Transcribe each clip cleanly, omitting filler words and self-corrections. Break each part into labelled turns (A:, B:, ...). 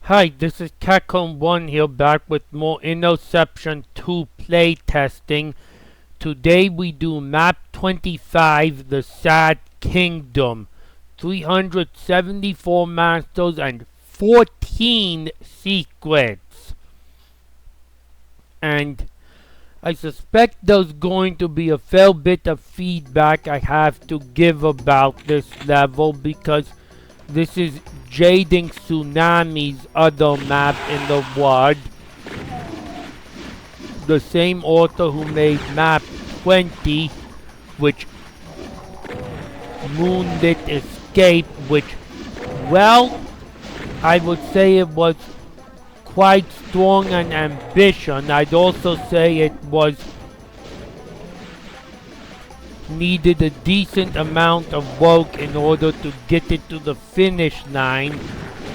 A: Hi, this is Catcomb1 here, back with more Interception II playtesting. Today we do Map 25, The Sad Kingdom. 374 masters and 14 secrets. And I suspect there's going to be a fair bit of feedback I have to give about this level because this is Jading Tsunami's other map in the world. The same author who made Map 20, which Moonlit Escape, which, well, I would say it was quite strong and ambitious. I'd also say it was needed a decent amount of work in order to get it to the finish line,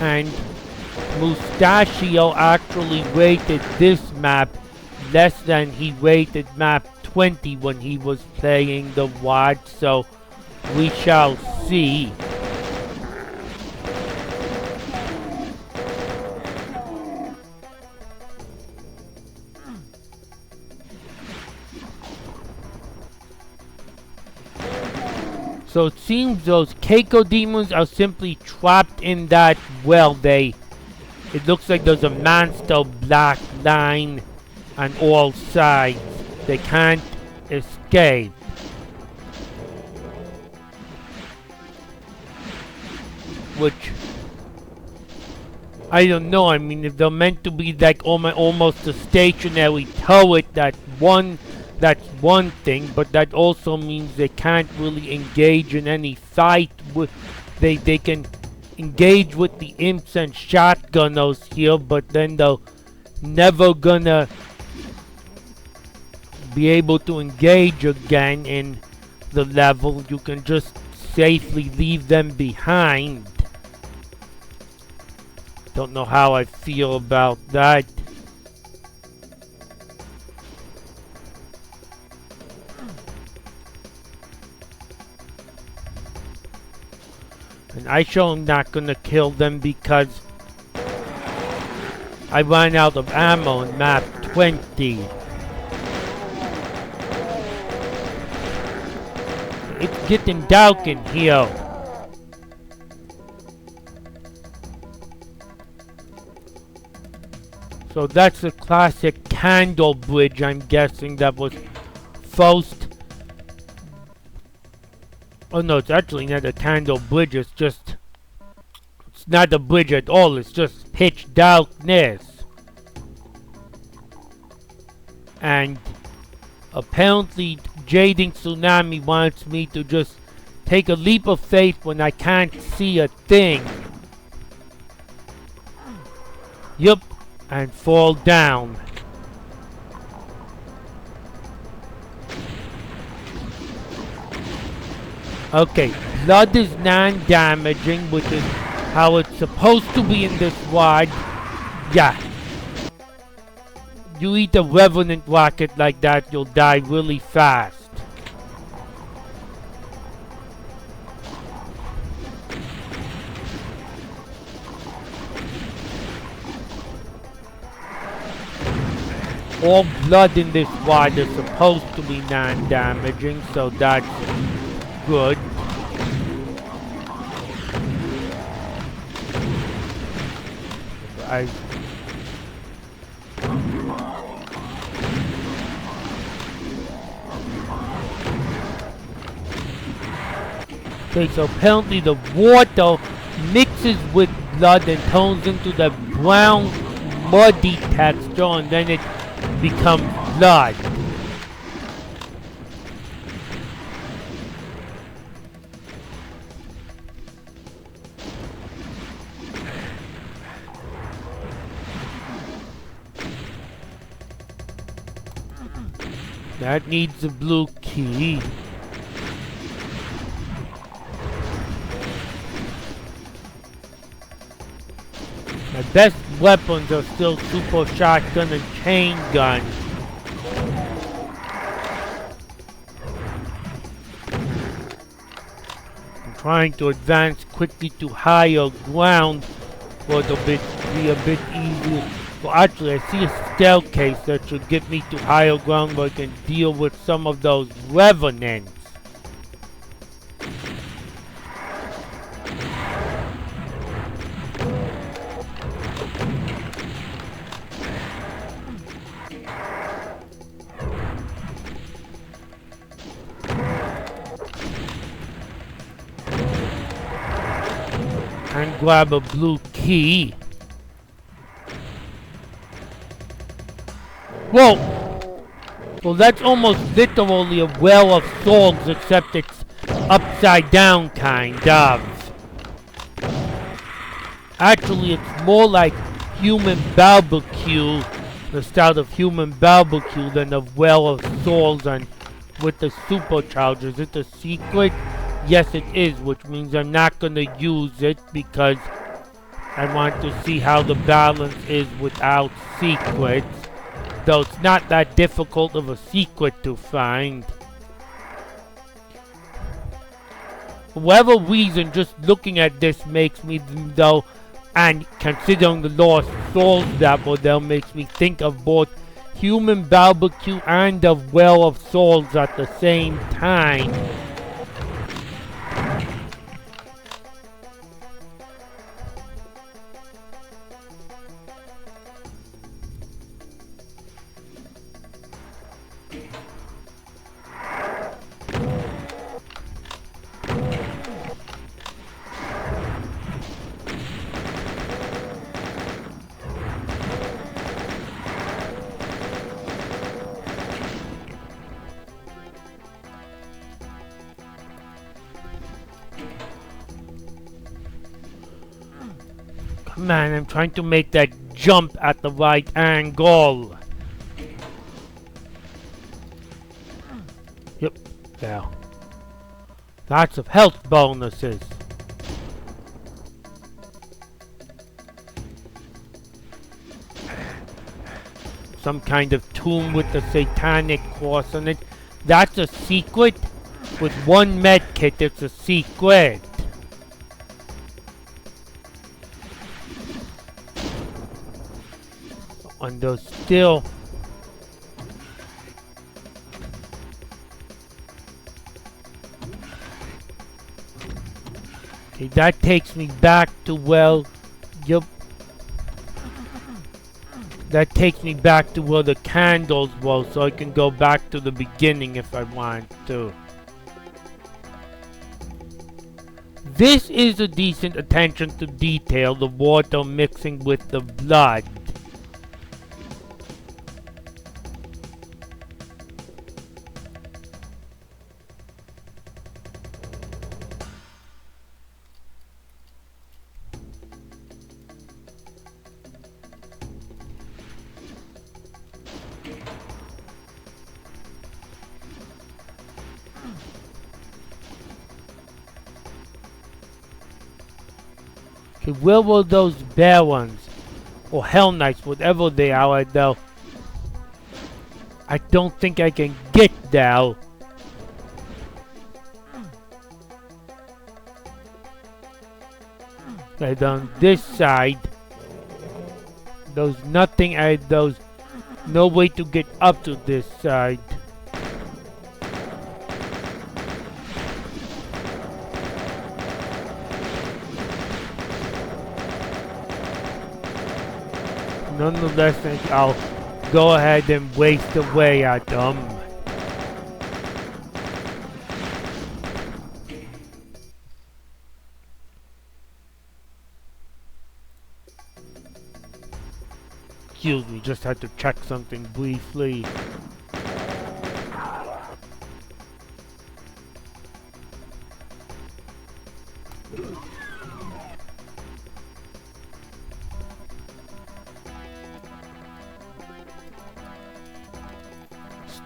A: and Mustachio actually rated this map less than he rated Map 20 when he was playing the WAD, so we shall see. So it seems those Keiko demons are simply trapped in that well. It looks like there's a monster black line on all sides. They can't escape. Which, I don't know, I mean, if they're meant to be like almost a stationary turret, that's one thing, but that also means they can't really engage in any fight. They can engage with the imps and shotgunners here, but then they're never gonna be able to engage again in the level. You can just safely leave them behind. Don't know how I feel about that. And I sure am not gonna kill them because I ran out of ammo in Map 20. It's getting dark in here. So that's a classic candle bridge, I'm guessing, that was first. Oh no, it's actually not a candle bridge, it's not a bridge at all, it's just pitch darkness. And apparently Jading Tsunami wants me to just take a leap of faith when I can't see a thing. Yup, and fall down. Okay, blood is non-damaging, which is how it's supposed to be in this WAD. Yeah. You eat a revenant rocket like that, you'll die really fast. All blood in this WAD is supposed to be non-damaging, so that's good. Okay, so apparently the water mixes with blood and turns into the brown muddy texture, and then it becomes blood. That needs a blue key. My best weapons are still super shotgun and chain gun. I'm trying to advance quickly to higher ground for a bit be a bit easier. Well, actually, I see a staircase that should get me to higher ground where I can deal with some of those revenants. And grab a blue key. Whoa! Well, that's almost literally a well of souls, except it's upside down, kind of. Actually, it's more like human barbecue, the style of human barbecue, than a well of souls and with the superchargers. Is it a secret? Yes, it is, which means I'm not going to use it because I want to see how the balance is without secrets. Though it's not that difficult of a secret to find. For whatever reason, just looking at this makes me, though, and considering the Lost Souls that makes me think of both human barbecue and a well of souls at the same time. Man, I'm trying to make that jump at the right angle. Yep, there. Lots of health bonuses. Some kind of tomb with the satanic cross on it. That's a secret? With one med kit, it's a secret. And those still... Okay, that takes me back to, well... Yup. That takes me back to where the candles were, so I can go back to the beginning if I want to. This is a decent attention to detail, the water mixing with the blood. Okay, where were those bear ones? Or hell knights, whatever they are, though. I don't think I can get there. Right on this side. There's nothing, there's no way to get up to this side. Nonetheless, I'll go ahead and waste away at them. Excuse me, just had to check something briefly.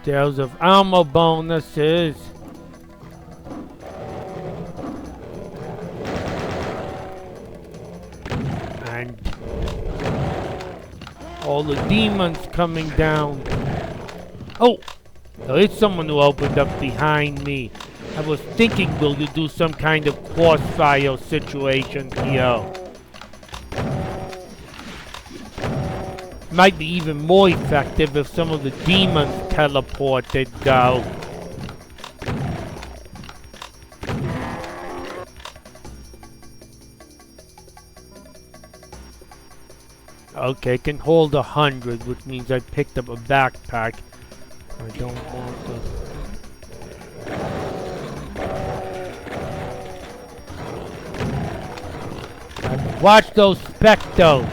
A: Stairs of armor bonuses. And all the demons coming down. Oh! There is someone who opened up behind me. I was thinking, will you do some kind of crossfire situation here? might be even more effective if some of the demons teleported, though. Okay, it can hold 100, which means I picked up a backpack. I don't want to... Watch those spectros!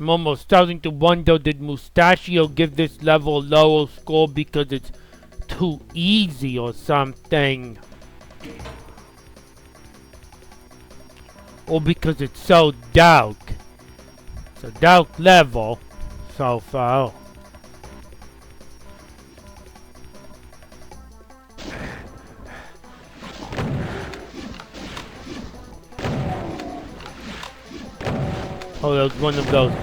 A: I'm almost starting to wonder, did Mustachio give this level a lower score because it's too easy or something? Or because it's so dark? It's a dark level so far. Oh, that was one of those.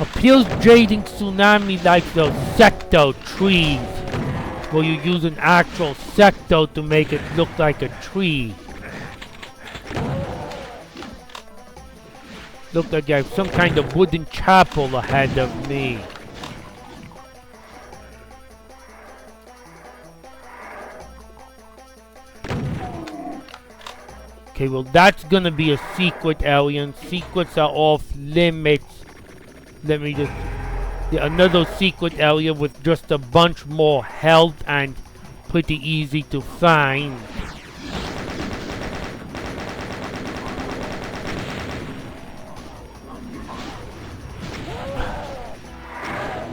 A: Appeals jading tsunami like those secto trees, where you use an actual secto to make it look like a tree. Look like I have some kind of wooden chapel ahead of me. Okay, well that's gonna be a secret area, and secrets are off limits. Let me just... another secret area with just a bunch more health and pretty easy to find.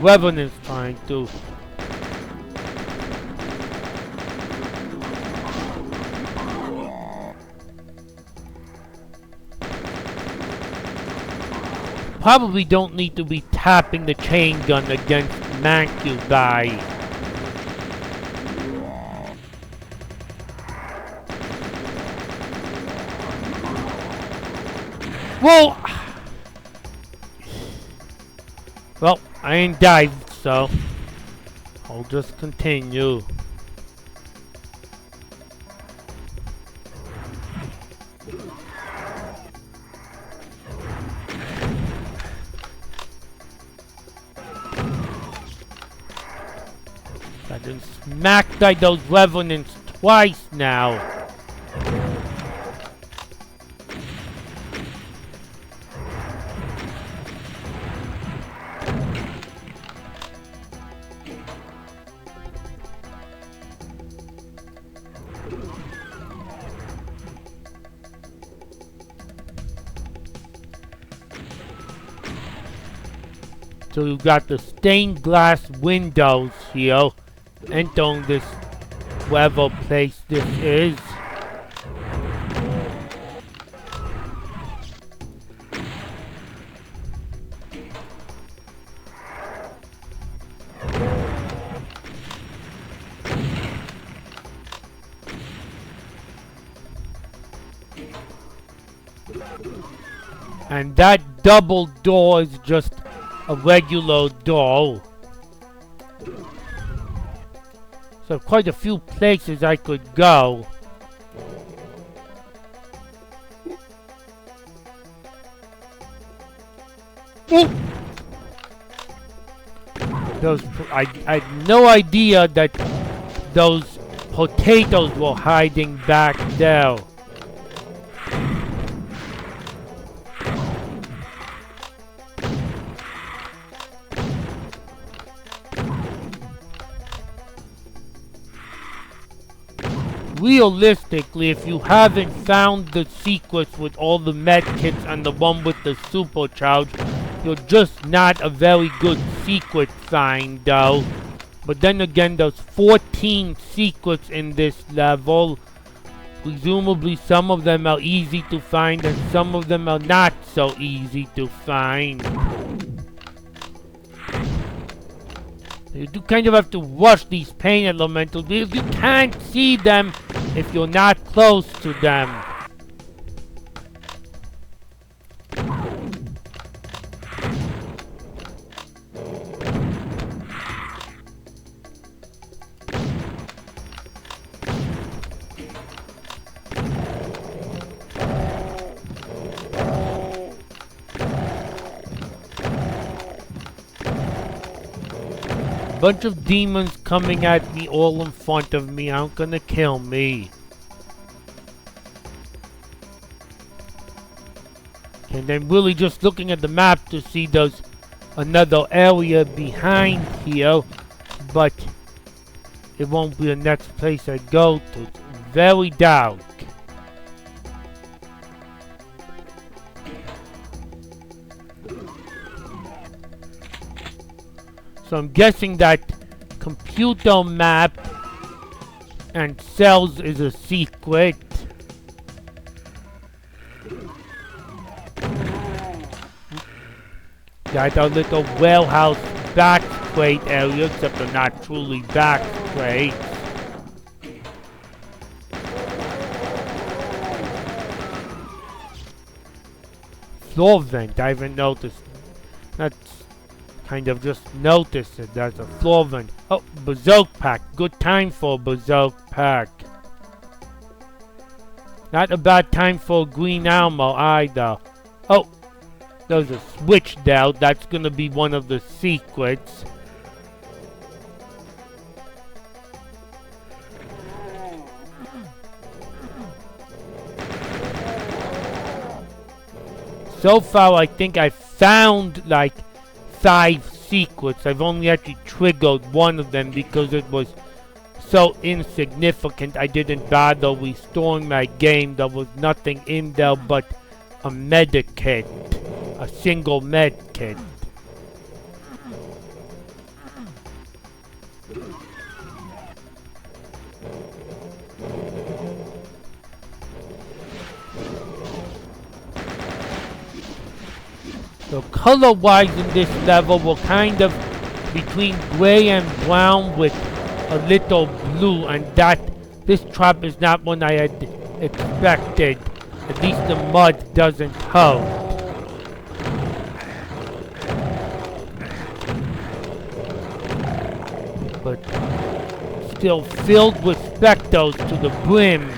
A: Revenant's trying to... Probably don't need to be tapping the chain gun against Mancubi. Whoa! Well, I ain't dived, so I'll just continue. I've been smacked by those revenants twice now. So you've got the stained glass windows here. Entering this whatever place this is. And that double door is just a regular door. So quite a few places I could go. I had no idea that those potatoes were hiding back there. Realistically, if you haven't found the secrets with all the medkits and the one with the supercharge, you're just not a very good secret find, though. But then again, there's 14 secrets in this level. Presumably some of them are easy to find and some of them are not so easy to find. You do kind of have to rush these pain elementals because you can't see them if you're not close to them. bunch of demons coming at me all in front of me. Aren't gonna kill me. And then really just looking at the map to see there's another area behind here, but it won't be the next place I go to. It's very dark. So I'm guessing that computer map and cells is a secret. Got our little warehouse back crate area, except they're not truly back crates. Floor vent, I haven't noticed. That's kind of just noticed that there's a floor vent. Oh, berserk pack. Good time for a berserk pack. Not a bad time for green ammo either. Oh, there's a switch there. That's gonna be one of the secrets. So far, I think I found like 5 secrets. I've only actually triggered one of them because it was so insignificant I didn't bother restoring my game. There was nothing in there but a medikit. A single medkit. So color-wise in this level, we're kind of between gray and brown with a little blue, and that this trap is not one I had expected. At least the mud doesn't hurt. But still filled with specters to the brim.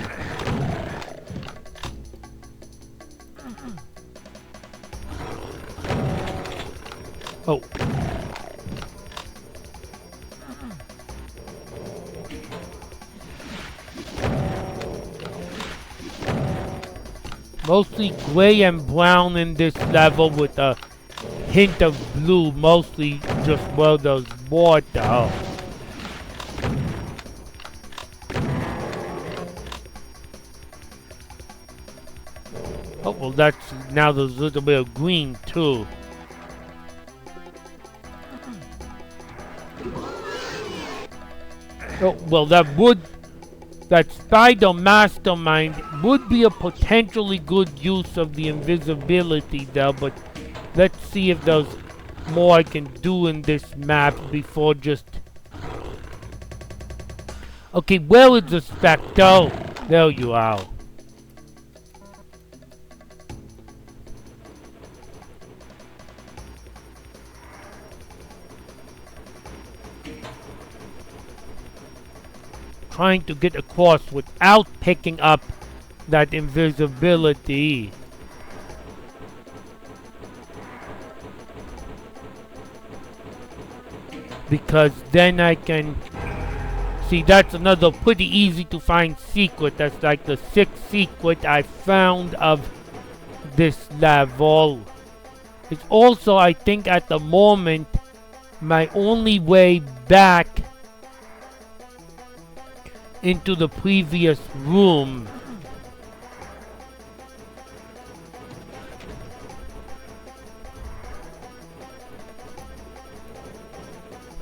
A: Oh. Mostly gray and brown in this level with a hint of blue, mostly just where there's water. Oh, well that's, now there's a little bit of green too. Oh, well that spider mastermind would be a potentially good use of the invisibility there, but let's see if there's more I can do in this map before just... Okay, where is the spectre? There you are. Trying to get across without picking up that invisibility. Because then I can... See, that's another pretty easy to find secret. That's like the 6th secret I found of this level. It's also, I think at the moment, my only way back into the previous room.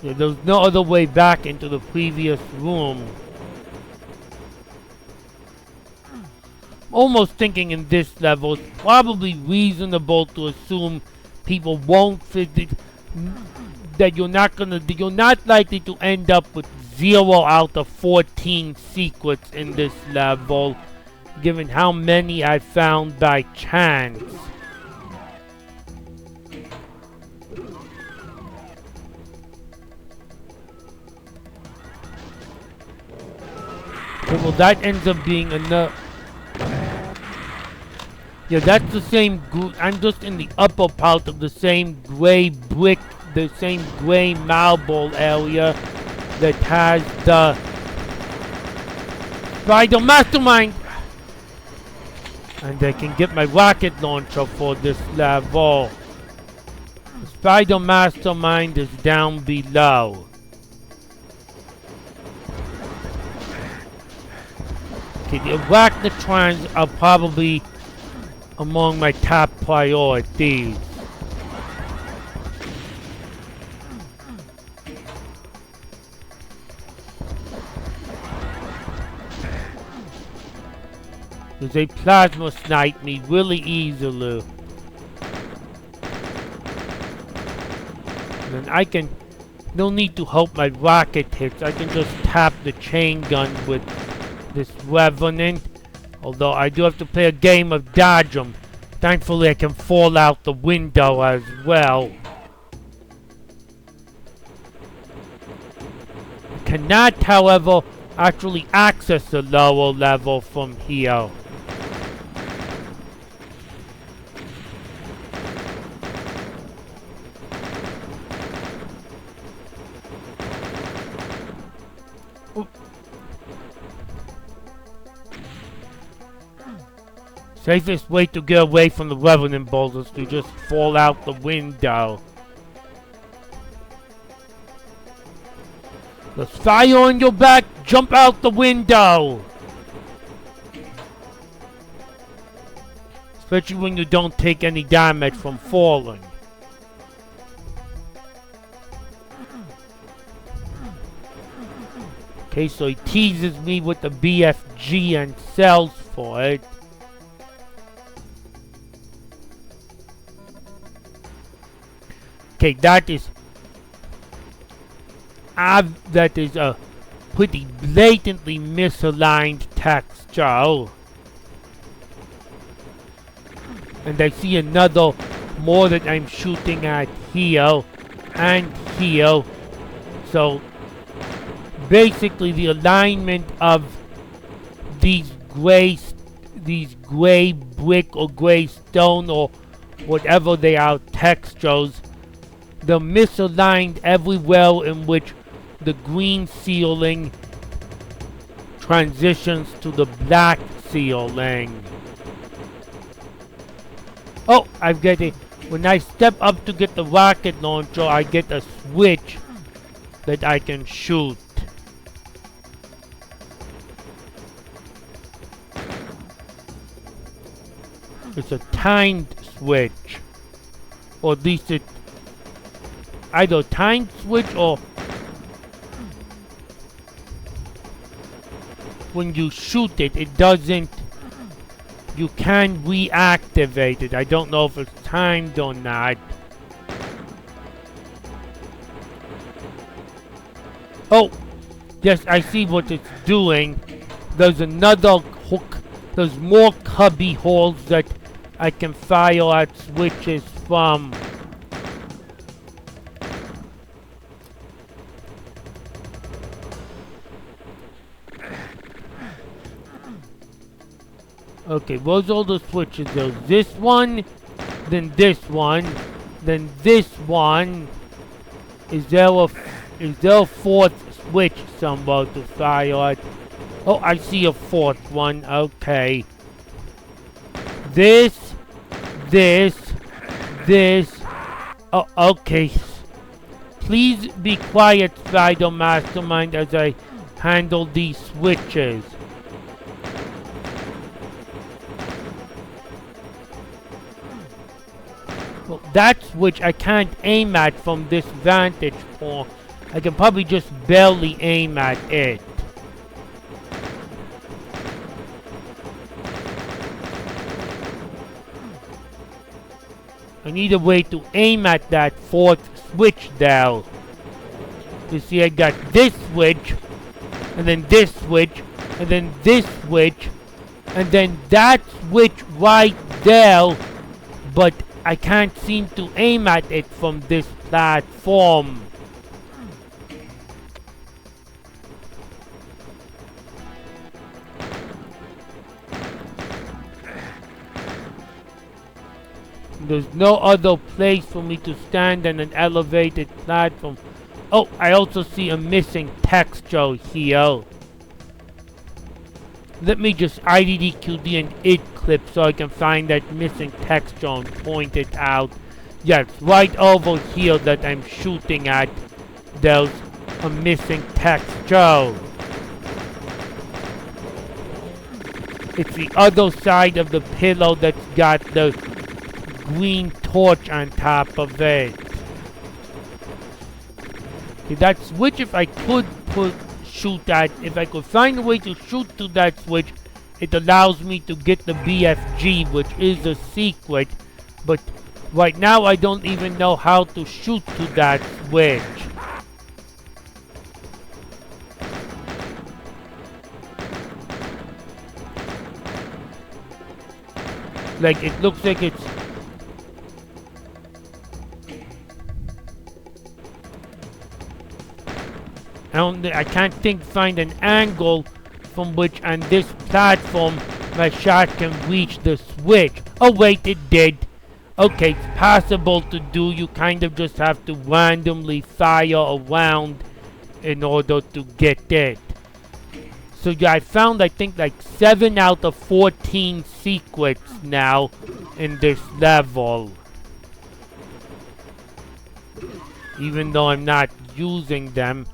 A: Yeah, there's no other way back into the previous room. Almost thinking in this level, it's probably reasonable to assume people won't fit it, that you're not likely to end up with 0 out of 14 secrets in this level, given how many I found by chance. Okay, well that ends up being enough. Yeah, that's the same. I'm just in the upper part of the same gray brick the same gray marble area that has the Spider Mastermind. And I can get my rocket launcher for this level. The Spider Mastermind is down below. Okay, the arachnotrons are probably among my top priorities. Because they plasma snipe me really easily. And then I can, no need to hope my rocket hits. I can just tap the chain gun with this Revenant. Although I do have to play a game of dodge 'em. Thankfully I can fall out the window as well. I cannot, however, actually access the lower level from here. Safest way to get away from the Revenant balls is to just fall out the window. Let's fire on your back, jump out the window! Especially when you don't take any damage from falling. Okay, so he teases me with the BFG and sells for it. Okay, that is a pretty blatantly misaligned texture. And I see another more that I'm shooting at here and here. So basically the alignment of these gray brick or gray stone or whatever they are textures, they're misaligned everywhere in which the green ceiling transitions to the black ceiling. Oh, I've got it. When I step up to get the rocket launcher, I get a switch that I can shoot. It's a timed switch. Or at least it either timed switch or when you shoot it, it doesn't, you can reactivate it. I don't know if it's timed or not. Oh, yes, I see what it's doing. There's another hook. There's more cubby holes that I can fire at switches from. Okay, where's all the switches? There's this one, then this one, then this one. Is there a fourth switch somewhere to fire at? Oh, I see a fourth one. Okay. This. Oh, okay. Please be quiet, Spider Mastermind, as I handle these switches. Well, that switch I can't aim at from this vantage point. I can probably just barely aim at it. I need a way to aim at that fourth switch there. You see, I got this switch, and then this switch, and then this switch, and then that switch right there, but I can't seem to aim at it from this platform. There's no other place for me to stand than an elevated platform. Oh, I also see a missing texture here. Let me just IDDQD an id clip so I can find that missing texture and point it out. Yes, right over here that I'm shooting at, there's a missing texture. It's the other side of the pillow that's got the green torch on top of it. Okay, that switch, if I could shoot at, if I could find a way to shoot to that switch, it allows me to get the BFG, which is a secret. But right now I don't even know how to shoot to that switch. Like, it looks like it's... I can't find an angle from which on this platform my shot can reach the switch. Oh wait, it did. Okay, it's possible to do. You kind of just have to randomly fire around in order to get it. So yeah, I found I think like 7 out of 14 secrets now in this level. Even though I'm not using them.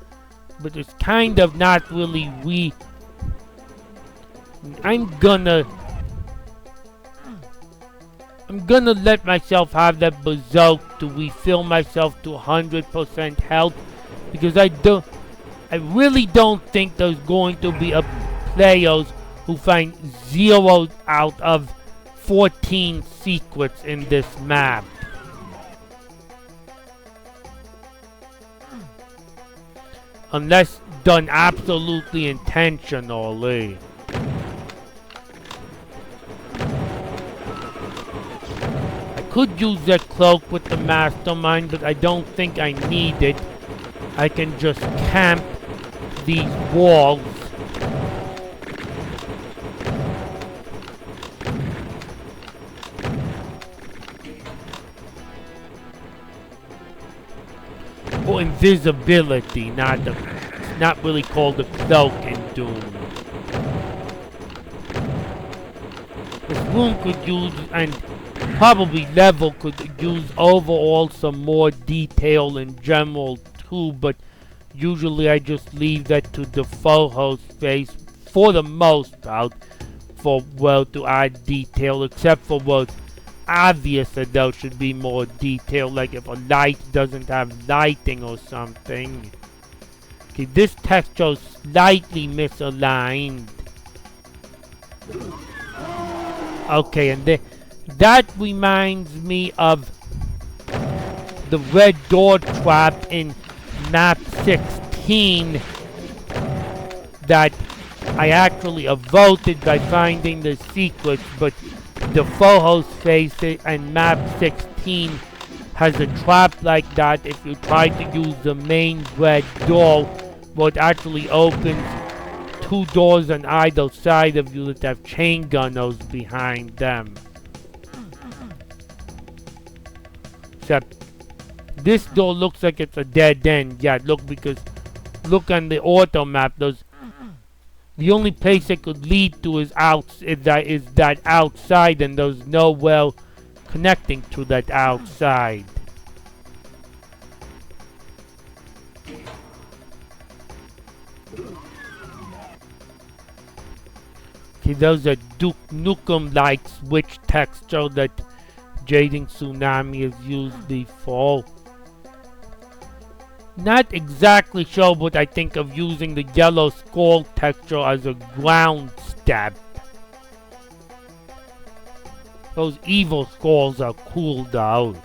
A: But it's kind of not really I'm gonna let myself have that berserk to refill myself to 100% health, because I really don't think there's going to be players who find 0 out of 14 secrets in this map. Unless done absolutely intentionally. I could use that cloak with the mastermind, but I don't think I need it. I can just camp these walls. Or invisibility, not really called the cloak in Doom. This room could use, and probably level could use overall some more detail in general too, but usually I just leave that to the photo space for the most part, for to add detail, except for what's obvious that there should be more detail, like if a light doesn't have lighting or something. Okay, this texture is slightly misaligned. Okay, and that reminds me of the red door trap in Map 16 that I actually avoided by finding the secrets, but the photo space and Map 16 has a trap like that if you try to use the main red door, where it actually opens 2 doors on either side of you that have chain gunners behind them. Except this door looks like it's a dead end. Yeah, because look on the auto map. The only place it could lead to is that outside, and there's no well connecting to that outside. Okay, there's a Duke Nukem-like switch texture that Jading Tsunami has used before. Not exactly sure what I think of using the yellow skull texture as a ground step. Those evil skulls are cool though.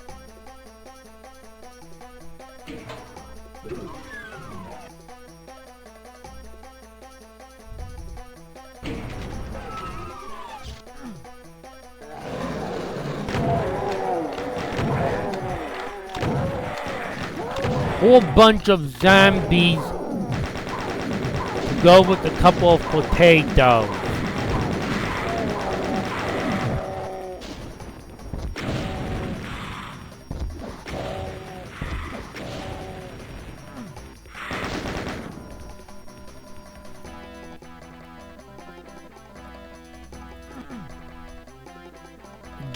A: Whole bunch of zombies to go with a couple of potatoes.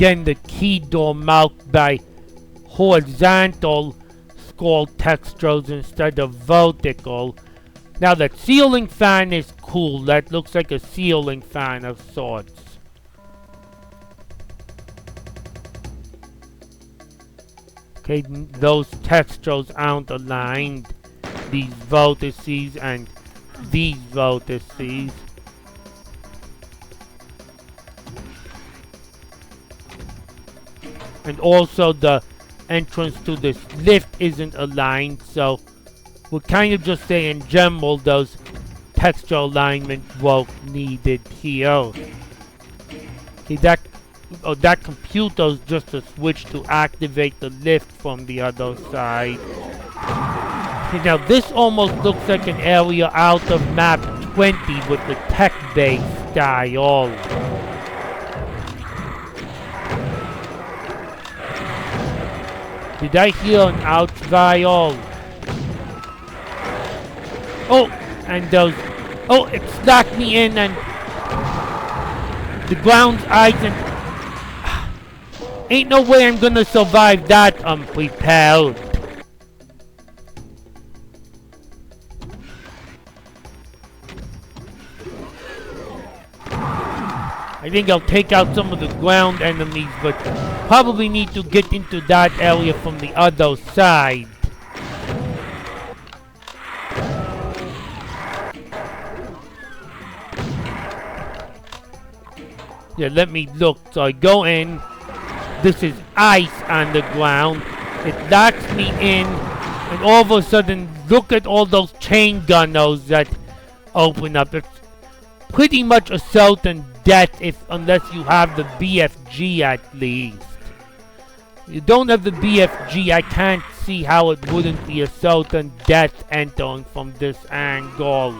A: again the key door marked by horizontal scroll textures instead of vertical. Now that ceiling fan is cool. That looks like a ceiling fan of sorts. Okay, those textures aren't aligned. These vertices and these vertices. And also the entrance to this lift isn't aligned, so we'll kind of just say in general those texture alignment weren't needed here. Okay, that computer's just a switch to activate the lift from the other side. Okay, now this almost looks like an area out of Map 20 with the tech-based style. Did I hear an ouch vial? Oh, and those... Oh, it slacked me in and... The ground's ice and... Ain't no way I'm gonna survive that unprepared. I think I'll take out some of the ground enemies, but probably need to get into that area from the other side. Yeah, let me look. So I go in. This is ice on the ground. It locks me in. And all of a sudden, look at all those chain gunners that open up. It's pretty much a certain death unless you have the BFG at least. If you don't have the BFG, I can't see how it wouldn't be a certain death entering from this angle.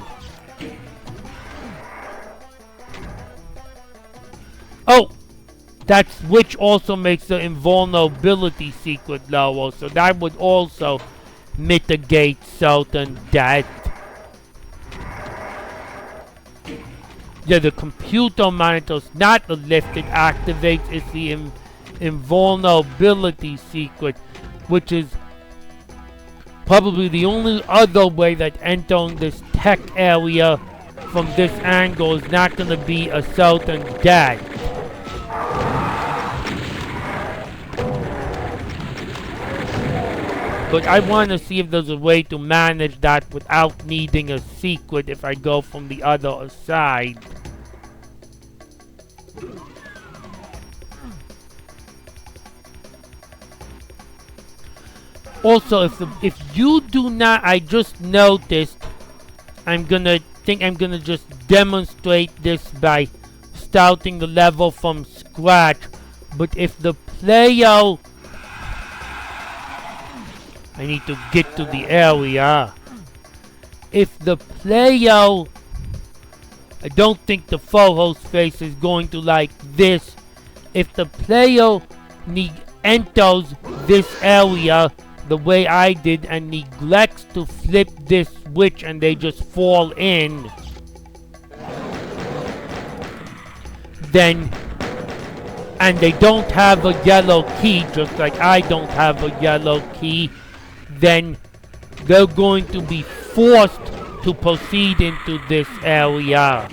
A: Oh! That switch also makes the invulnerability secret lower, so that would also mitigate certain death. Yeah, the computer monitors, not the lift it activates, is the invulnerability secret, which is probably the only other way that entering this tech area from this angle is not going to be a certain death. But I want to see if there's a way to manage that without needing a secret if I go from the other side. Also, if you do not, I just noticed, I'm gonna just demonstrate this by starting the level from scratch. But if the player, I need to get to the area. If the player, I don't think the photo's face is going to like this. If the player enters this area the way I did and neglects to flip this switch and they just fall in, then, and they don't have a yellow key, just like I don't have a yellow key, then they're going to be forced to proceed into this area.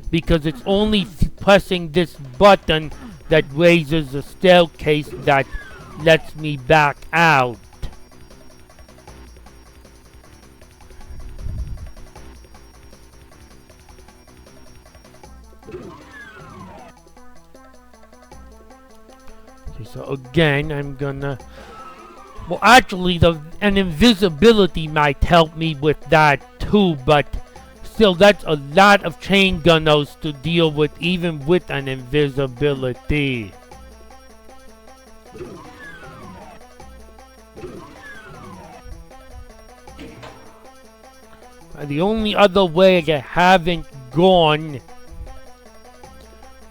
A: Because it's only pressing this button that raises the staircase that lets me back out. Okay, so again, I'm gonna... Well, actually, an invisibility might help me with that too, but still, that's a lot of chain gunners to deal with, even with an invisibility. The only other way I haven't gone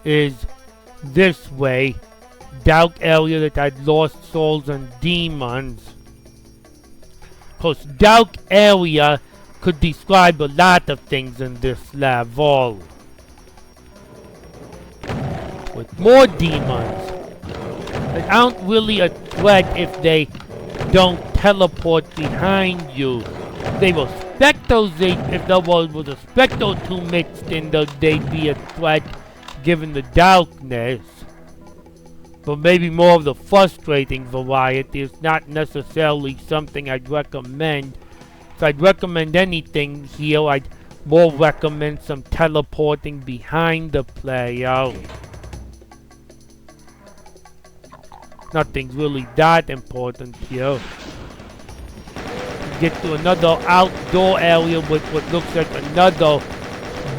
A: is this way. Dark area that had lost souls and demons. Cause dark area could describe a lot of things in this level. with more demons. They aren't really a threat if they don't teleport behind you. They will if there was a Spectre 2 mixed in, they'd be a threat given the darkness. But maybe more of the frustrating variety is not necessarily something I'd recommend. If I'd recommend anything here, I'd more recommend some teleporting behind the player. Nothing's really that important here. Get to another outdoor area with what looks like another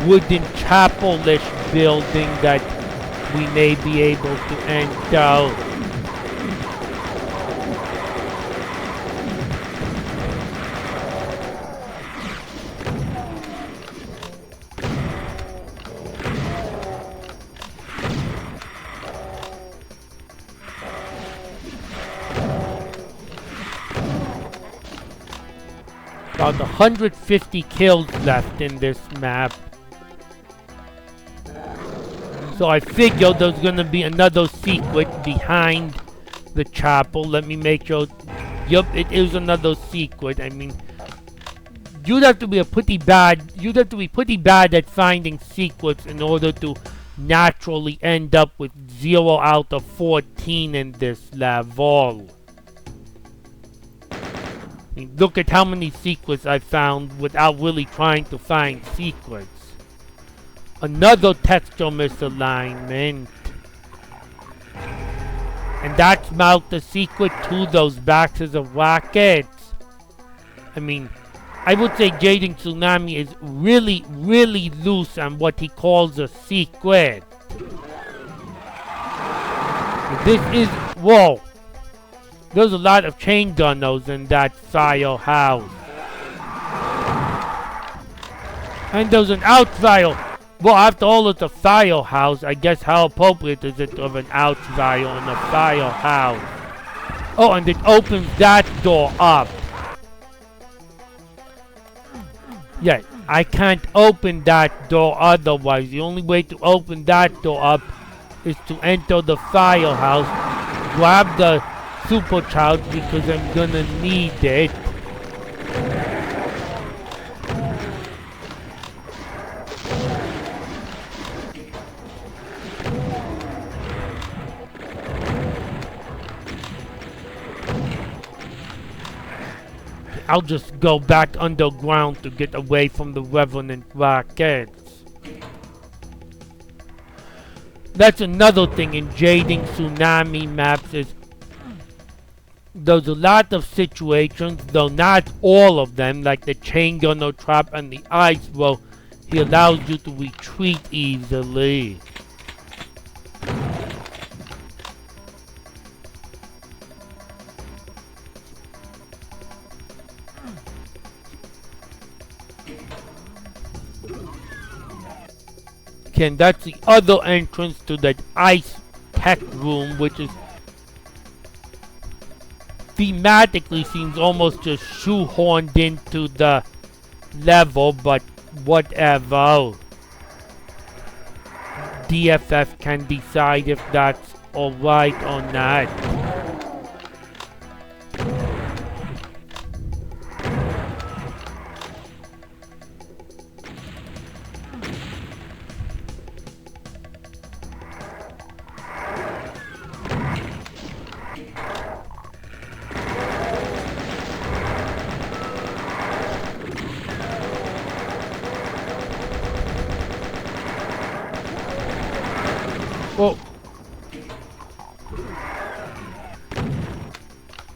A: wooden chapel-ish building that we may be able to enter. About 150 kills left in this map. So I figured there's gonna be another secret behind the chapel. Let me make sure. Yup, it is another secret. I mean, you'd have to be pretty bad at finding secrets in order to naturally end up with 0 out of 14 in this level. I mean, look at how many secrets I found without really trying to find secrets. Another texture misalignment. And that's marked the secret to those boxes of rockets. I mean, I would say Jading Tsunami is really, really loose on what he calls a secret. This is... Whoa! There's a lot of chain gunners in that firehouse. And there's an outfire. Well, after all, it's a firehouse. I guess how appropriate is it of an outfire in a firehouse? Oh, and it opens that door up. Yeah, I can't open that door otherwise. The only way to open that door up is to enter the firehouse, grab the supercharge because I'm gonna need it. I'll just go back underground to get away from the Revenant rockets. That's another thing in Jading Tsunami maps is there's a lot of situations, though not all of them, like the chain gunner trap and the ice, where he allows you to retreat easily. Okay, and that's the other entrance to that ice tech room, which is thematically seems almost just shoehorned into the level, but whatever. DFF can decide if that's alright or not. Oh,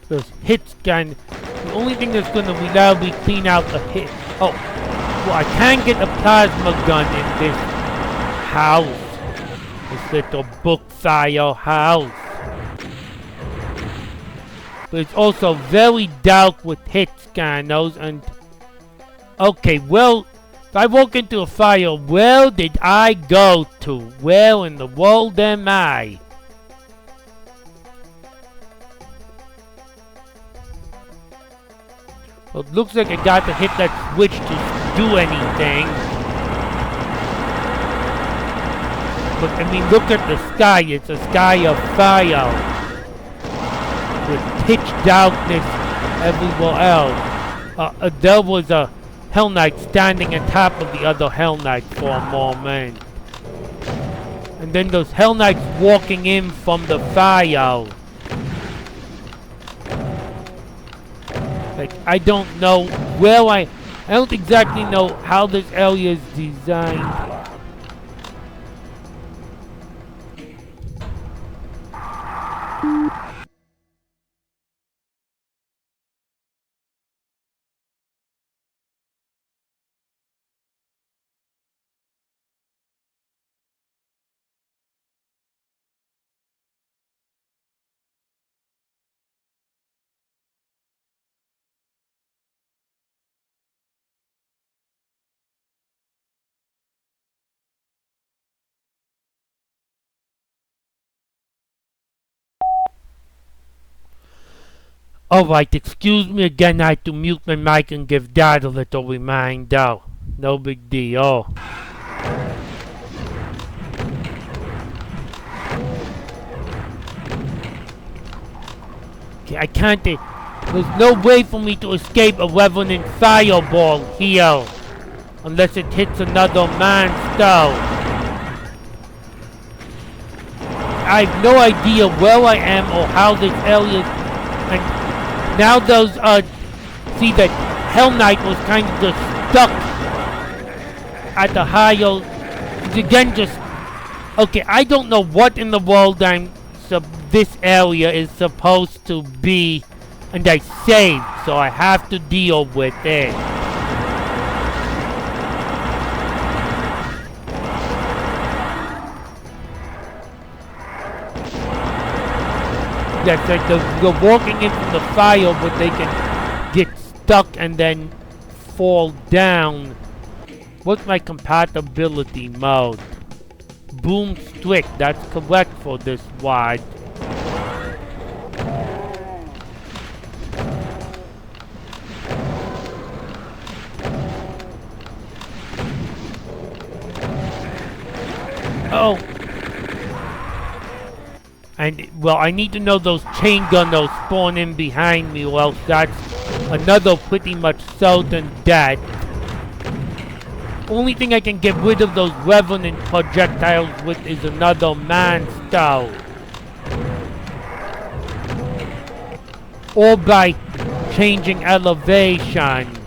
A: there's hit scan. The only thing that's going to reliably clean out the hit. Oh, well, I can get a plasma gun in this house. This little book fire house. But it's also very dark with hit scanners and... Okay, well... If I walk into a fire, where did I go to? Where in the world am I? Well, it looks like I got to hit that switch to do anything. But I mean, look at the sky. It's a sky of fire with pitch darkness everywhere else. There was a Hell Knight standing on top of the other Hell Knight for a moment. And then those Hell Knights walking in from the fire. Like, I don't know where I don't exactly know how this area is designed. Alright, excuse me again, I had to mute my mic and give Dad a little reminder. No big deal. Okay, I can't... There's no way for me to escape a Revenant Fireball here. Unless it hits another monster. I have no idea where I am or how this area is. And now those, see that Hell Knight was kind of just stuck at the higher, again just, okay, I don't know what in the world this area is supposed to be, and I saved, so I have to deal with it. That's like they're walking in from the fire, but they can get stuck and then fall down. What's my compatibility mode? Boom strict, that's correct for this wad. Oh. And, well, I need to know those chain gunners spawn in behind me, or else that's another pretty much certain death. Only thing I can get rid of those Revenant projectiles with is another monster. Or by changing elevation.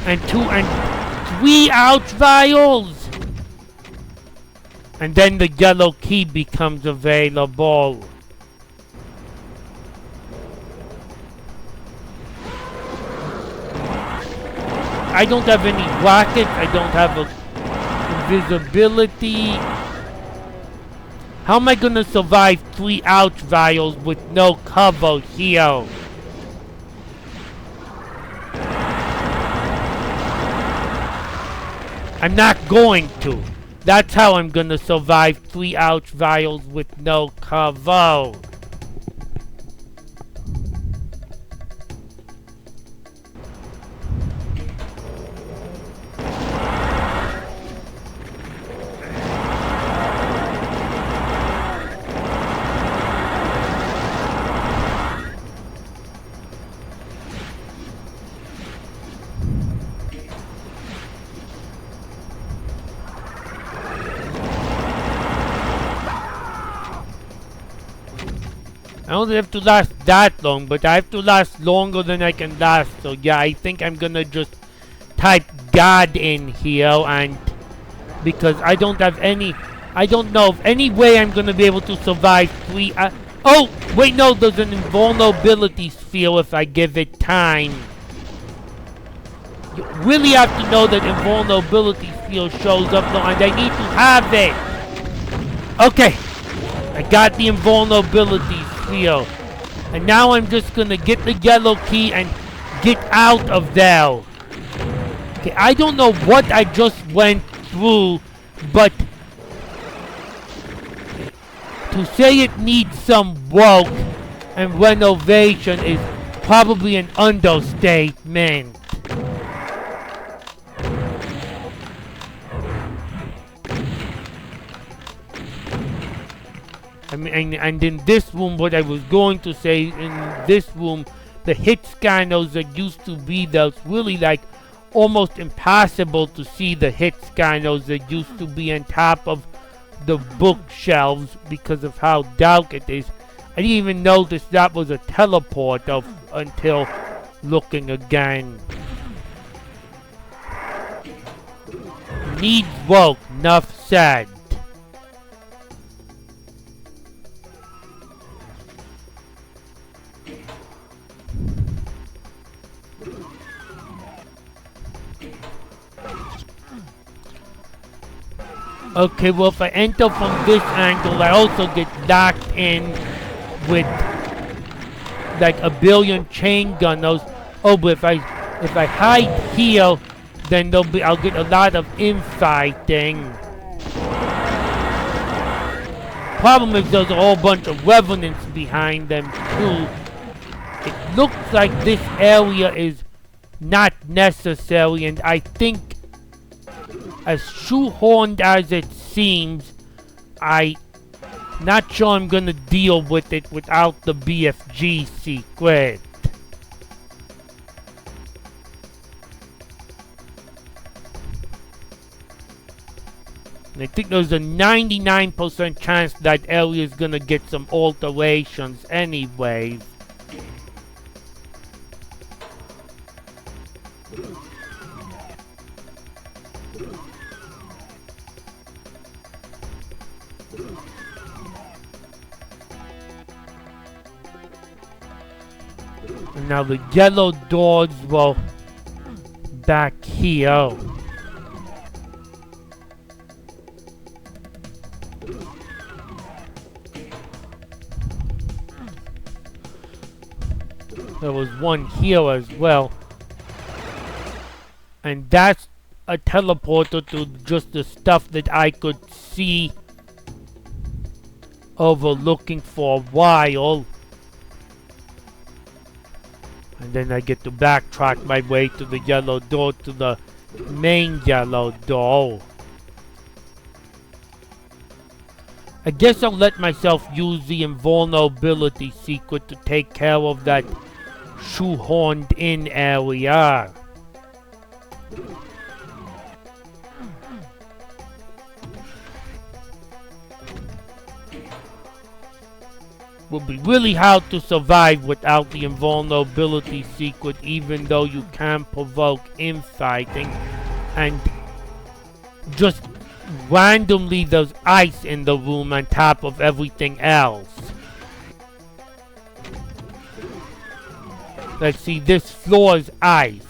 A: And 2 and 3 ouch vials! And then the yellow key becomes available. I don't have any rockets, I don't have invisibility. How am I gonna survive 3 ouch vials with no cover here? I'm not going to. That's how I'm gonna survive 3 ouch vials with no cover. I don't have to last that long, but I have to last longer than I can last. So yeah, I think I'm gonna just type God in here, and because I don't have any, I don't know of any way I'm gonna be able to survive 3. Oh wait, no, there's an invulnerability sphere if I give it time. You really have to know that invulnerability sphere shows up now, and I need to have it. Okay. I got the invulnerability seal. And now I'm just gonna get the yellow key and get out of there. Okay, I don't know what I just went through, but to say it needs some work and renovation is probably an understatement. I mean, and in this room, what I was going to say, in this room, the hit scanners that used to be there, it's really like almost impossible to see the hit scanners that used to be on top of the bookshelves because of how dark it is. I didn't even notice that was a teleporter until looking again. Needs work, enough said. Okay, well, if I enter from this angle, I also get locked in with like a billion chain gunners. Oh, but if I hide here, then I'll get a lot of infighting. Problem is, there's a whole bunch of revenants behind them too. It looks like this area is not necessary, and I think, as shoehorned as it seems, I'm not sure I'm gonna deal with it without the BFG secret. And I think there's a 99% chance that area is gonna get some alterations anyway. And now the yellow doors will back here. There was one here as well. And that's a teleporter to just the stuff that I could see overlooking for a while. And then I get to backtrack my way to the yellow door, to the main yellow door. I guess I'll let myself use the invulnerability secret to take care of that shoehorned in area. Will be really hard to survive without the invulnerability secret, even though you can provoke infighting, and just randomly there's ice in the room on top of everything else. Let's see, this floor is ice.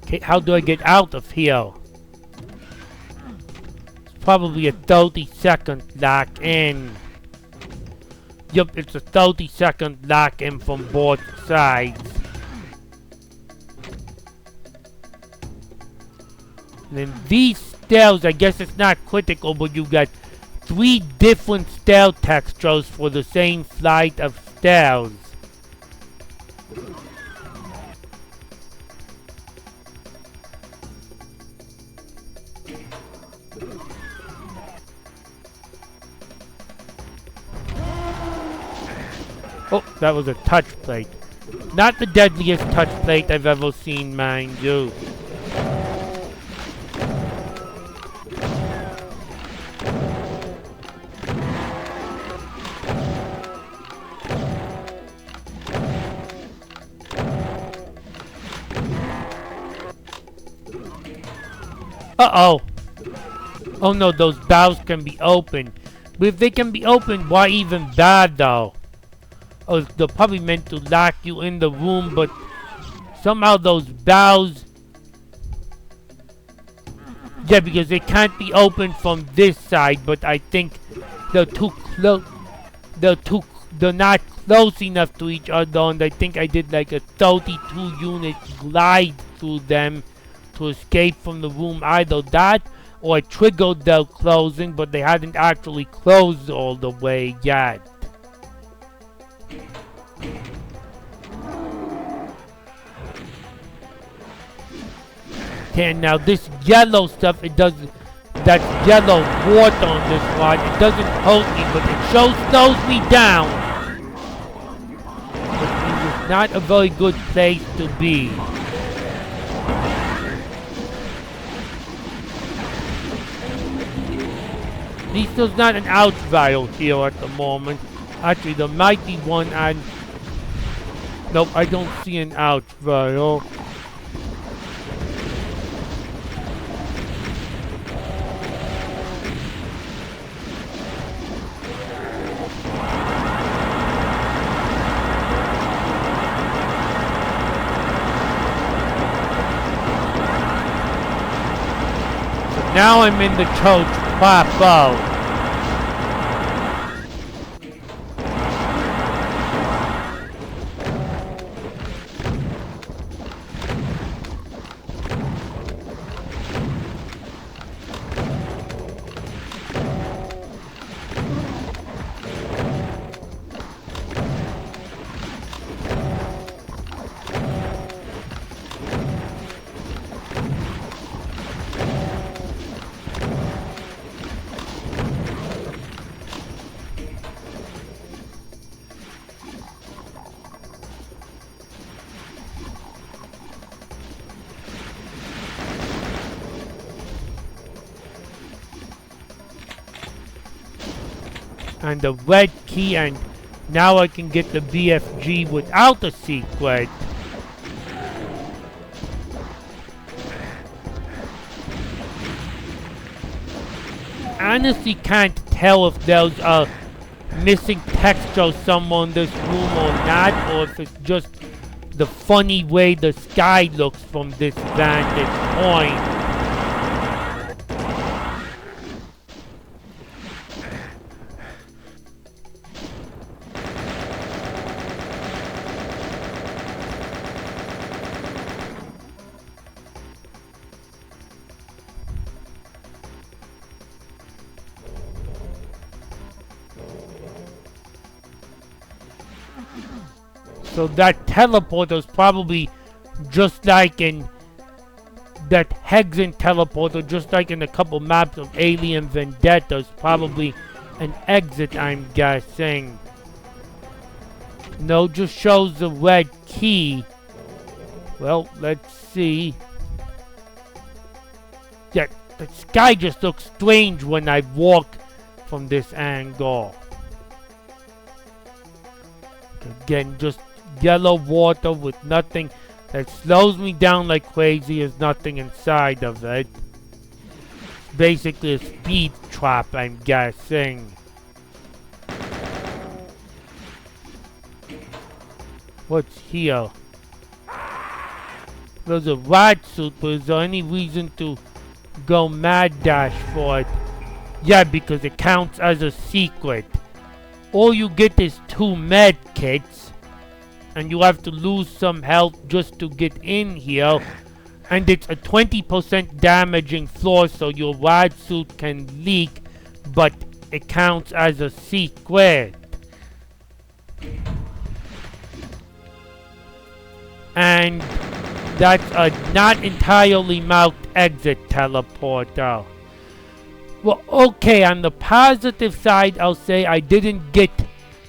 A: Okay, how do I get out of here? It's probably a 30-second lock-in. Yup, it's a 30-second lock-in from both sides. And then these stairs, I guess it's not critical, but you got 3 different stair textures for the same flight of stairs. Oh, that was a touch plate. Not the deadliest touch plate I've ever seen, mind you. Uh-oh. Oh no, those valves can be opened. But if they can be opened, why even bother? Oh, they're probably meant to lock you in the room, but somehow those valves... Yeah, because they can't be opened from this side, but I think they're too close. They're not close enough to each other, and I think I did like a 32 unit glide through them to escape from the room. Either that, or I triggered their closing, but they hadn't actually closed all the way yet. Okay, now this yellow stuff, it does, that's yellow water on this rod. It doesn't hurt me, but it slows me down. Which means it's not a very good place to be. At least there's not an ouch vial here at the moment. Actually, there might be one on... Nope, I don't see an ouch vial. Now I'm in the church proper. And the red key, and now I can get the BFG without the secret. Honestly can't tell if there's a missing texture somewhere in this room or not, or if it's just the funny way the sky looks from this vantage point. So that teleporter is probably just like in that Hexen teleporter, just like in a couple maps of Alien Vendetta, is probably an exit, I'm guessing. No, just shows the red key. Well, let's see. Yeah, the sky just looks strange when I walk from this angle. Again, just yellow water with nothing that slows me down like crazy. There's nothing inside of it. It's basically a speed trap, I'm guessing. What's here? There's a rat suit, but is there any reason to go mad dash for it? Yeah, because it counts as a secret. All you get is 2 med kits, and you have to lose some health just to get in here. And it's a 20% damaging floor, so your rad suit can leak, but it counts as a secret. And that's a not entirely marked exit teleporter. Well, okay, on the positive side, I'll say I didn't get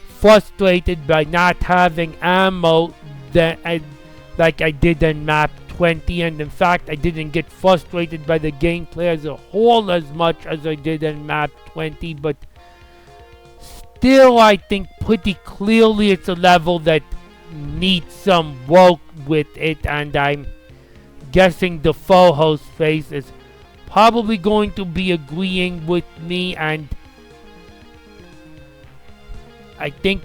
A: frustrated by not having ammo like I did in Map 20, and in fact, I didn't get frustrated by the gameplay as a whole as much as I did in Map 20, but still, I think pretty clearly it's a level that needs some work with it, and I'm guessing the Foho's face is probably going to be agreeing with me, and I think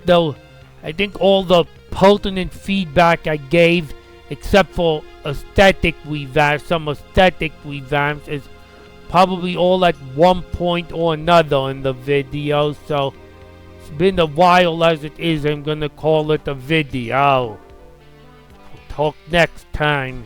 A: all the pertinent feedback I gave, except for some aesthetic revamps, is probably all at one point or another in the video. So it's been a while as it is. I'm gonna call it a video. Talk next time.